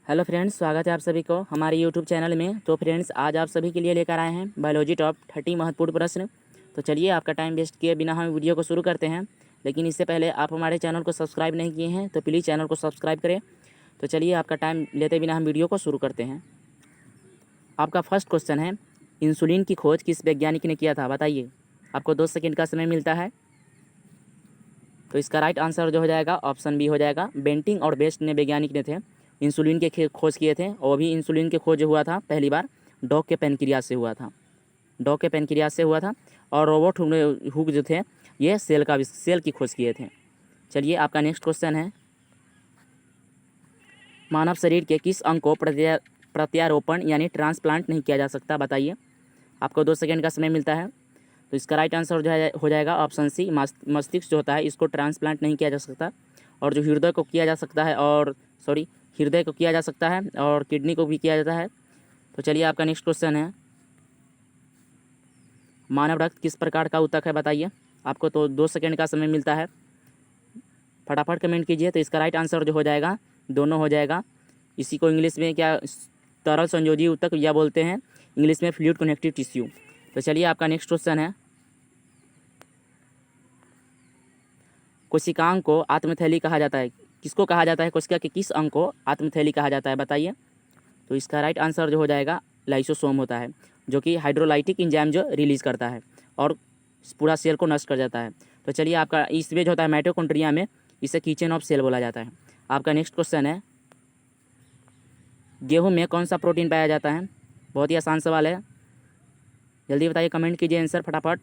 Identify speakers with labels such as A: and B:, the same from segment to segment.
A: Hello friends, स्वागत है आप सभी को हमारे यूट्यूब चैनल में। तो फ्रेंड्स, आज आप सभी के लिए लेकर आए हैं बायोलॉजी टॉप 30 महत्वपूर्ण प्रश्न। तो चलिए, आपका टाइम वेस्ट किए बिना हम वीडियो को शुरू करते हैं। लेकिन इससे पहले आप हमारे चैनल को सब्सक्राइब नहीं किए हैं तो प्लीज़ चैनल को सब्सक्राइब करें। तो चलिए, आपका टाइम लेते बिना हम वीडियो को शुरू करते हैं। आपका फर्स्ट क्वेश्चन है, इंसुलिन की खोज किस वैज्ञानिक ने किया था, बताइए। आपको 2 सेकेंड का समय मिलता है। तो इसका राइट आंसर जो हो जाएगा ऑप्शन बी हो जाएगा। बेंटिंग और बेस्ट ने वैज्ञानिक ने थे इंसुलिन के खोज किए थे। और भी इंसुलिन के खोज हुआ था पहली बार डॉग के पेनक्रियाज से हुआ था। डॉग के पेनक्रियाज से हुआ था। और रोबोट हुक जो थे ये सेल की खोज किए थे। चलिए, आपका नेक्स्ट क्वेश्चन है, मानव शरीर के किस अंग को प्रत्यारोपण यानी ट्रांसप्लांट नहीं किया जा सकता, बताइए। आपको 2 सेकेंड का समय मिलता है। तो इसका राइट आंसर हो जाएगा ऑप्शन सी। मस्तिष्क जो होता है इसको ट्रांसप्लांट नहीं किया जा सकता। और जो हृदय को किया जा सकता है हृदय को किया जा सकता है और किडनी को भी किया जाता है। तो चलिए, आपका नेक्स्ट क्वेश्चन है, मानव रक्त किस प्रकार का ऊतक है, बताइए। आपको तो 2 सेकेंड का समय मिलता है, फटाफट कमेंट कीजिए। तो इसका राइट आंसर जो हो जाएगा दोनों हो जाएगा। इसी को इंग्लिश में क्या तरल संयोजी ऊतक या बोलते हैं, इंग्लिश में फ्लूइड कनेक्टिव टिश्यू। तो चलिए, आपका नेक्स्ट क्वेश्चन है, कोशिकांग को आत्मथैली कहा जाता है, किसको कहा जाता है, कोशिका के किस अंग को आत्मथैली कहा जाता है, बताइए। तो इसका राइट आंसर जो हो जाएगा लाइसोसोम होता है, जो कि हाइड्रोलाइटिक एंजाइम जो रिलीज करता है और पूरा सेल को नष्ट कर जाता है। तो चलिए, आपका इसमें जो होता है माइटोकॉन्ड्रिया में, इसे किचन ऑफ सेल बोला जाता है। आपका नेक्स्ट क्वेश्चन है, गेहूं में कौन सा प्रोटीन पाया जाता है। बहुत ही आसान सवाल है, जल्दी बताइए, कमेंट कीजिए आंसर फटाफट।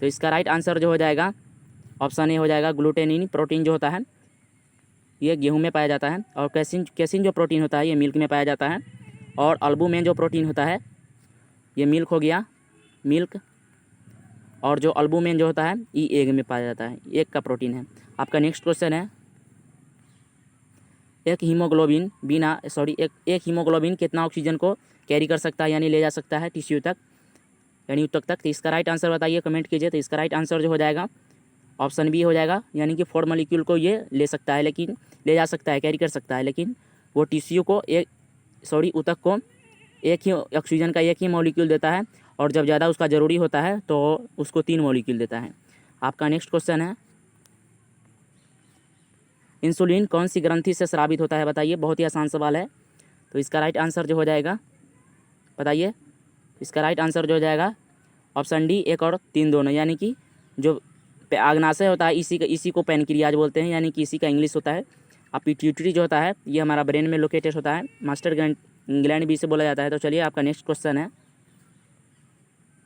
A: तो इसका राइट आंसर जो हो जाएगा ऑप्शन ए हो जाएगा। ग्लूटेनिन प्रोटीन जो होता है ये गेहूं में पाया जाता है। और कैसिन जो प्रोटीन होता है ये मिल्क में पाया जाता है। और अल्बुमिन जो प्रोटीन होता है ये मिल्क हो गया, मिल्क। और जो अल्बुमिन जो होता है ये एग में पाया जाता है, एग का प्रोटीन है। आपका नेक्स्ट क्वेश्चन है, एक हीमोग्लोबिन कितना ऑक्सीजन को कैरी कर सकता है यानी ले जा सकता है टिश्यू तक यानी ऊतक तक। तो इसका राइट आंसर बताइए, कमेंट कीजिए। तो इसका राइट आंसर जो हो जाएगा ऑप्शन बी हो जाएगा, यानी कि 4 मॉलिक्यूल को ये ले सकता है, लेकिन ले जा सकता है, कैरी कर सकता है, लेकिन वो टिश्यू को ऊतक को एक ही ऑक्सीजन का एक ही मॉलिक्यूल देता है। और जब ज़्यादा उसका ज़रूरी होता है तो उसको 3 मॉलिक्यूल देता है। आपका नेक्स्ट क्वेश्चन है, इंसुलिन कौन सी ग्रंथि से स्रावित होता है, बताइए। बहुत ही आसान सवाल है। तो इसका राइट आंसर जो हो जाएगा, बताइए। इसका राइट आंसर जो हो जाएगा ऑप्शन डी, 1 और 3 दोनों, यानी कि जो आग्नाशय होता है इसी को पैनक्रियाज बोलते हैं, यानी कि इसी का इंग्लिश होता है। और पिट्यूटरी जो होता है ये हमारा ब्रेन में लोकेटेड होता है, मास्टर ग्लैंड भी इसे बोला जाता है। तो चलिए, आपका नेक्स्ट क्वेश्चन है,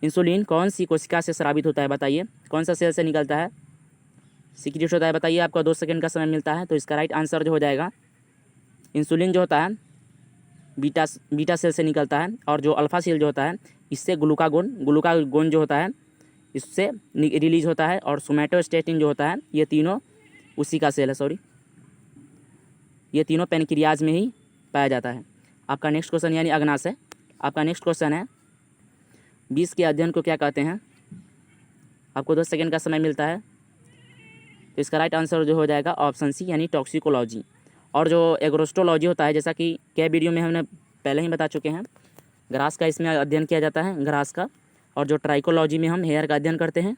A: इंसुलिन कौन सी कोशिका से स्रावित होता है, बताइए। कौन सा सेल से निकलता है, सीक्रेट होता है, बताइए। आपको 2 सेकेंड का समय मिलता है। तो इसका राइट आंसर जो हो जाएगा, इंसुलिन जो होता है बीटा सेल से निकलता है। और जो अल्फा सेल जो होता है इससे ग्लूकागोन जो होता है इससे रिलीज होता है। और सोमैटोस्टेटिन जो होता है ये तीनों उसी का सेल है, ये तीनों पैनक्रियाज में ही पाया जाता है। आपका नेक्स्ट क्वेश्चन यानी अग्नाशय। आपका नेक्स्ट क्वेश्चन है, विष के अध्ययन को क्या कहते हैं। आपको 2 सेकेंड का समय मिलता है। तो इसका राइट आंसर जो हो जाएगा ऑप्शन सी, यानी टॉक्सिकोलॉजी। और जो एग्रोस्टोलॉजी होता है, जैसा कि कई वीडियो में हमने पहले ही बता चुके हैं, ग्रास का इसमें अध्ययन किया जाता है, ग्रास का। और जो ट्राइकोलॉजी में हम हेयर का अध्ययन करते हैं।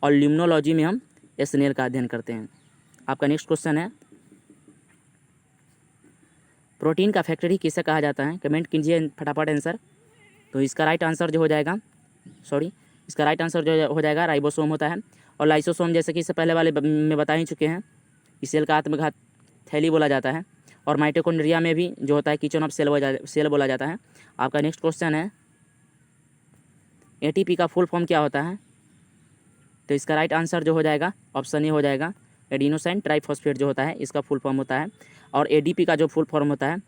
A: और लिम्नोलॉजी में हम स्नेल का अध्ययन करते हैं। आपका नेक्स्ट क्वेश्चन है, प्रोटीन का फैक्ट्री किसे कहा जाता है, कमेंट कीजिए फटाफट आंसर। तो इसका राइट आंसर जो हो जाएगा इसका राइट आंसर जो हो जाएगा राइबोसोम होता है। और लाइसोसोम, जैसे कि इससे पहले वाले में बता ही चुके हैं, इस सेल का आत्मघात थैली बोला जाता है। और माइटोकॉन्ड्रिया में भी जो होता है किचन ऑफ सेल बोला जाता है। आपका नेक्स्ट क्वेश्चन है, एटीपी का फुल फॉर्म क्या होता है। तो इसका राइट आंसर जो हो जाएगा ऑप्शन ए हो जाएगा, एडिनोसाइन ट्राइफॉस्फेट जो होता है इसका फुल फॉर्म होता है। और एडीपी का जो फुल फॉर्म होता है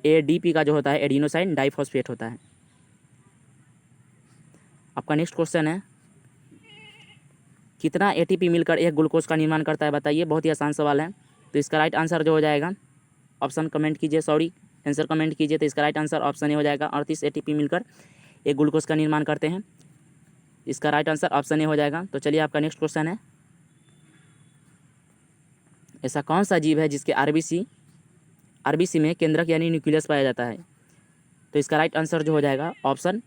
A: एडीपी का जो होता है एडिनोसाइन डाइफॉस्फेट होता है। आपका नेक्स्ट क्वेश्चन है, कितना एटीपी मिलकर एक ग्लूकोज का निर्माण करता है, बताइए। बहुत ही आसान सवाल है। तो इसका राइट आंसर जो हो जाएगा ऑप्शन कमेंट कीजिए, आंसर कमेंट कीजिए। तो इसका राइट आंसर ऑप्शन ए हो जाएगा, 38 एटीपी मिलकर एक ग्लूकोज का निर्माण करते हैं। इसका राइट आंसर ऑप्शन ए हो जाएगा। तो चलिए, आपका नेक्स्ट क्वेश्चन है, ऐसा कौन सा जीव है जिसके आरबीसी आरबीसी में केंद्रक यानी न्यूक्लियस पाया जाता है। तो इसका राइट आंसर जो हो जाएगा ऑप्शन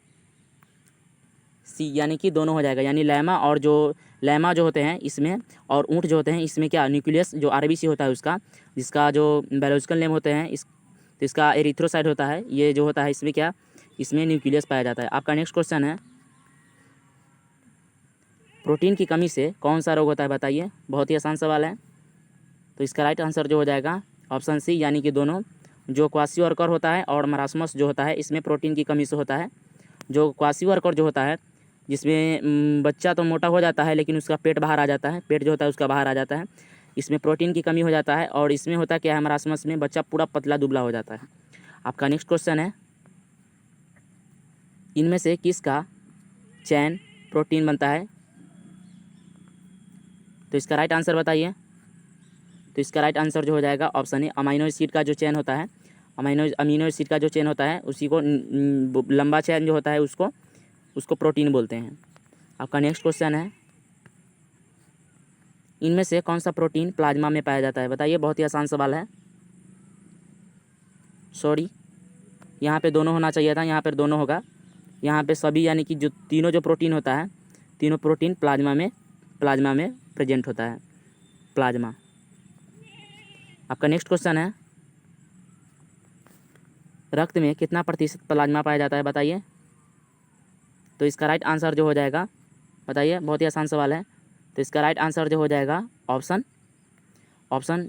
A: सी, यानी कि दोनों हो जाएगा। यानी लैमा जो होते हैं इसमें और ऊँट जो होते हैं इसमें क्या न्यूक्लियस जो आरबीसी होता है उसका, जिसका जो बायोलॉजिकल नेम होते हैं तो इसका एरिथ्रोसाइट होता है। ये जो होता है इसमें क्या, इसमें न्यूक्लियस पाया जाता है। आपका नेक्स्ट क्वेश्चन है, प्रोटीन की कमी से कौन सा रोग होता है बताइए। बहुत ही आसान सवाल है। तो इसका राइट आंसर जो हो जाएगा ऑप्शन सी, यानी कि दोनों। जो क्वासियोरकर होता है और मरासमस जो होता है इसमें प्रोटीन की कमी से होता है। जो क्वासियोरकर जो होता है जिसमें बच्चा तो मोटा हो जाता है लेकिन उसका पेट बाहर आ जाता है, पेट जो होता है उसका बाहर आ जाता है, इसमें प्रोटीन की कमी हो जाता है। और इसमें होता क्या है, मरासमस में बच्चा पूरा पतला दुबला हो जाता है। आपका नेक्स्ट क्वेश्चन है, इनमें से किसका चैन प्रोटीन बनता है। तो इसका राइट आंसर बताइए। तो इसका राइट आंसर जो हो जाएगा ऑप्शन ए, अमीनो एसिड का जो चेन होता है, अमीनो एसिड का जो चेन होता है उसी को लंबा चेन जो होता है उसको प्रोटीन बोलते हैं। आपका नेक्स्ट क्वेश्चन है, इनमें से कौन सा प्रोटीन प्लाज्मा में पाया जाता है बताइए। बहुत ही आसान सवाल है। सॉरी, यहाँ पे दोनों होना चाहिए था, यहाँ पर दोनों होगा। यहाँ पे सभी यानी कि जो तीनों जो प्रोटीन होता है, तीनों प्रोटीन प्लाज्मा में प्रेजेंट होता है, प्लाज्मा। आपका नेक्स्ट क्वेश्चन है, रक्त में कितना प्रतिशत प्लाज्मा पाया जाता है बताइए। तो इसका राइट आंसर जो हो जाएगा बताइए। बहुत ही आसान सवाल है। तो इसका राइट आंसर जो हो जाएगा ऑप्शन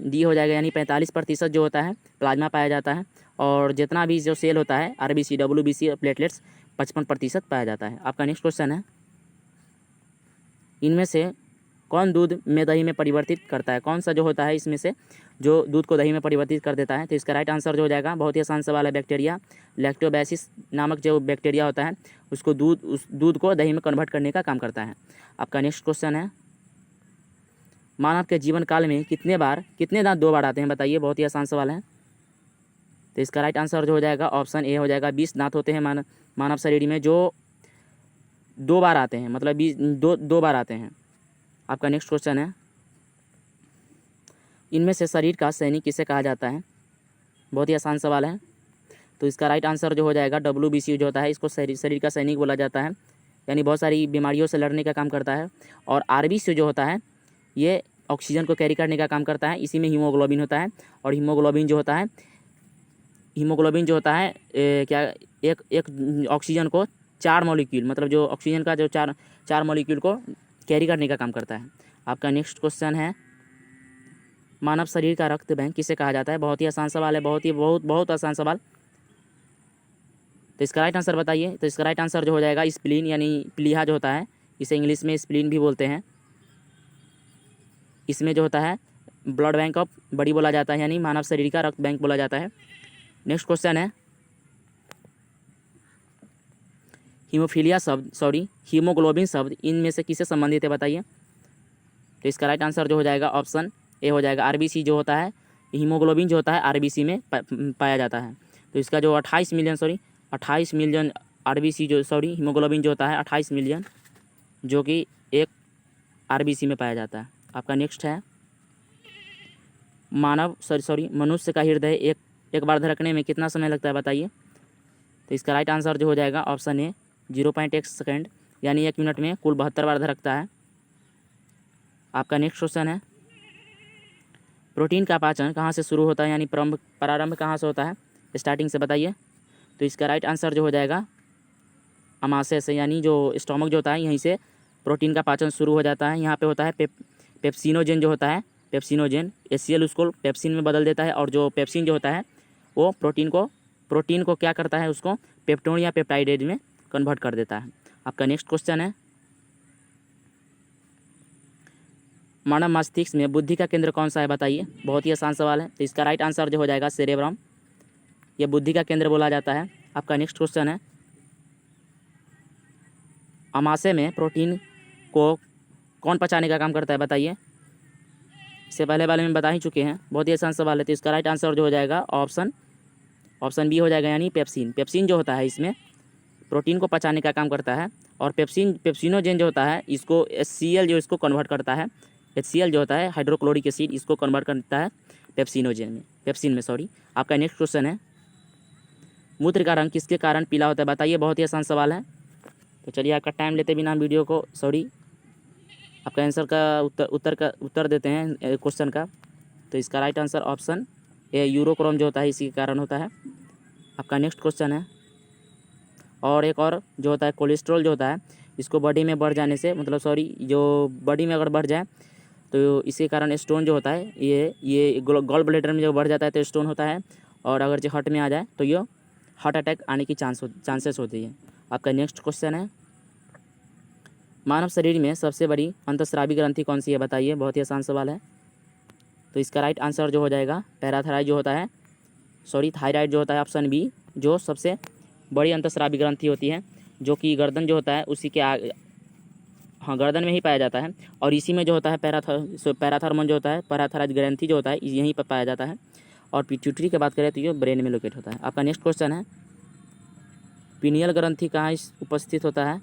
A: डी हो जाएगा, यानी 45% जो होता है प्लाज्मा पाया जाता है। और जितना भी जो सेल होता है आरबीसी, डब्ल्यूबीसी, प्लेटलेट्स 55% पाया जाता है। आपका नेक्स्ट क्वेश्चन है, इनमें से कौन दूध में दही में परिवर्तित करता है। कौन सा जो होता है इसमें से जो दूध को दही में परिवर्तित कर देता है। तो इसका राइट आंसर जो हो जाएगा, बहुत ही आसान सवाल है, बैक्टीरिया। लैक्टोबैसिस नामक जो बैक्टीरिया होता है उसको उस दूध को दही में कन्वर्ट करने का काम करता है। आपका नेक्स्ट क्वेश्चन है, मानव के जीवन काल में कितने दांत 2 बार आते हैं बताइए। बहुत ही आसान सवाल है। तो इसका राइट आंसर जो हो जाएगा ऑप्शन ए हो जाएगा। 20 दांत होते हैं मानव शरीर में जो 2 बार आते हैं, मतलब 2 बार आते हैं। आपका नेक्स्ट क्वेश्चन है, इनमें से शरीर का सैनिक किसे कहा जाता है। बहुत ही आसान सवाल है। तो इसका राइट आंसर जो हो जाएगा डब्ल्यूबीसी जो होता है इसको शरीर का सैनिक बोला जाता है, यानी बहुत सारी बीमारियों से लड़ने का काम करता है। और आरबीसी जो होता है ये ऑक्सीजन को कैरी करने का काम करता है, इसी में हीमोग्लोबिन होता है। और हीमोग्लोबिन जो होता है क्या एक ऑक्सीजन को 4 मॉलिक्यूल, मतलब जो ऑक्सीजन का जो चार मॉलिक्यूल को कैरी करने का काम करता है। आपका नेक्स्ट क्वेश्चन है, मानव शरीर का रक्त बैंक किसे कहा जाता है। बहुत ही आसान सवाल है, बहुत आसान सवाल। तो इसका राइट आंसर बताइए। तो इसका राइट आंसर जो हो जाएगा स्प्लीन, यानी प्लीहा जो होता है, इसे इंग्लिश में स्प्लीन भी बोलते हैं। इसमें जो होता है ब्लड बैंक ऑफ बॉडी बोला जाता है, यानी मानव शरीर का रक्त बैंक बोला जाता है। नेक्स्ट क्वेश्चन है, हीमोग्लोबिन शब्द इनमें से किससे संबंधित है बताइए। तो इसका राइट आंसर जो हो जाएगा ऑप्शन ए हो जाएगा। आरबीसी जो होता है, हीमोग्लोबिन जो होता है आरबीसी में पाया जाता है। तो इसका जो 28 मिलियन आरबीसी हीमोग्लोबिन जो होता है 28 मिलियन, जो कि एक आरबीसी में पाया जाता है। आपका नेक्स्ट है, मनुष्य का हृदय एक बार धड़कने में कितना समय लगता है बताइए। तो इसका राइट आंसर जो हो जाएगा ऑप्शन ए 0.1 सेकेंड, यानी 1 मिनट में कुल 72 बार धड़कता है। आपका नेक्स्ट क्वेश्चन है, प्रोटीन का पाचन कहाँ से शुरू होता है, यानी प्रारंभ कहाँ से होता है, स्टार्टिंग से बताइए। तो इसका राइट आंसर जो हो जाएगा अमाशय से, यानी जो स्टोमक जो होता है यहीं से प्रोटीन का पाचन शुरू हो जाता है। यहाँ पे होता है पेप्सिनोजेन जो होता है, HCl उसको पेप्सिन में बदल देता है। और जो पेप्सिन जो होता है वो प्रोटीन को क्या करता है, उसको पेप्टोन या पेप्टाइडेज में कन्वर्ट कर देता है। आपका नेक्स्ट क्वेश्चन है, मानव मस्तिष्क में बुद्धि का केंद्र कौन सा है बताइए। बहुत ही आसान सवाल है। तो इसका राइट आंसर जो हो जाएगा सेरेब्रम, यह बुद्धि का केंद्र बोला जाता है। आपका नेक्स्ट क्वेश्चन है, अमाशय में प्रोटीन को कौन पचाने का काम करता है बताइए। इससे पहले वाले में बता ही चुके हैं, बहुत ही आसान सवाल है। तो इसका राइट आंसर जो हो जाएगा ऑप्शन बी हो जाएगा, यानी पेप्सिन जो होता है इसमें प्रोटीन को पचाने का काम करता है। और पेप्सिनोजेन जो होता है इसको HCl जो इसको कन्वर्ट करता है। HCl जो होता है हाइड्रोक्लोरिक एसिड, इसको कन्वर्ट करता है पेप्सिन में सॉरी। आपका नेक्स्ट क्वेश्चन है, मूत्र का रंग किसके कारण पीला होता है, बताइए। बहुत ही आसान सवाल है। तो चलिए आपका टाइम लेते बिना वीडियो को सॉरी आपका आंसर का उत्तर देते हैं क्वेश्चन का। तो इसका right answer option A urochrome जो होता है इसी के कारण होता है। आपका नेक्स्ट क्वेश्चन है, और एक और जो होता है कोलेस्ट्रॉल जो होता है, इसको बॉडी में बढ़ जाने से मतलब सॉरी जो बॉडी में अगर बढ़ जाए तो इसी कारण स्टोन जो होता है ये गॉल ब्लैडर में जब बढ़ जाता है तो स्टोन होता है, और अगर जो हार्ट में आ जाए तो ये हार्ट अटैक आने की चांसेस होती है। आपका नेक्स्ट क्वेश्चन है, मानव शरीर में सबसे बड़ी अंतस्रावी ग्रंथि कौन सी है, बताइए। बहुत ही आसान सवाल है। तो इसका राइट आंसर जो हो जाएगा पैराथायराइड जो होता है सॉरी थायराइड जो होता है, ऑप्शन बी, जो सबसे बड़ी अंतस्रावी ग्रंथि होती है, जो कि गर्दन जो होता है उसी के हाँ गर्दन में ही पाया जाता है, और इसी में जो होता है पैराथर्मन जो होता है, पैराथायराइड ग्रंथि जो होता है यहीं पर पाया जाता है। और पिट्यूटरी की बात करें तो ये ब्रेन में लोकेट होता है। आपका नेक्स्ट क्वेश्चन है, पीनियल ग्रंथि कहाँ उपस्थित होता है,